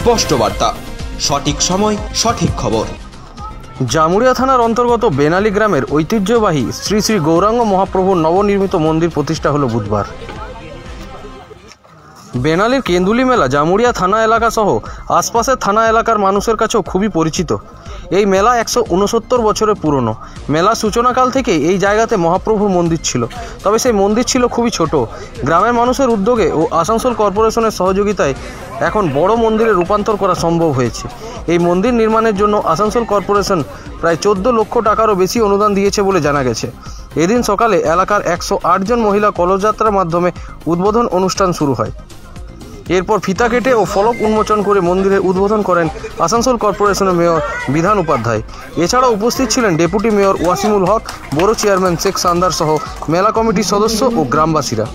স্পষ্ট বার্তা, সঠিক সময় সঠিক খবর। জামুরিয়া থানার অন্তর্গত বেনালি গ্রামের ঐতিহ্যবাহী শ্রী শ্রী গৌরাঙ্গ মহাপ্রভুর নবনির্মিত মন্দির প্রতিষ্ঠা হলো বুধবার। বেনালির কেন্দুলি মেলা জামুরিয়া থানা এলাকা সহ আশপাশের থানা এলাকার মানুষের কাছেও খুবই পরিচিত। এই মেলা 169 বছরের পুরনো। মেলা সূচনাকাল থেকেই এই জায়গাতে মহাপ্রভুর মন্দির ছিল, তবে সেই মন্দির ছিল খুবই ছোট। গ্রামের মানুষের উদ্যোগে ও আসানসোল কর্পোরেশনের সহযোগিতায় এখন বড় মন্দিরে রূপান্তর করা সম্ভব হয়েছে। এই মন্দির নির্মাণের জন্য আসানসোল কর্পোরেশন প্রায় 14 লক্ষ টাকারও বেশি অনুদান দিয়েছে বলে জানা গেছে। এদিন সকালে এলাকার 108 জন মহিলা কলসযাত্রার মাধ্যমে উদ্বোধন অনুষ্ঠান শুরু হয়। এরপর ফিতা কেটে ও ফলক উন্মোচন করে মন্দিরের উদ্বোধন করেন আসানসোল কর্পোরেশনের মেয়র বিধান উপাধ্যায়। এছাড়াও উপস্থিত ছিলেন ডেপুটি মেয়র ওয়াসিমুল হক, বড় চেয়ারম্যান শেখ সান্দার সহ মেলা কমিটির সদস্য ও গ্রামবাসীরা।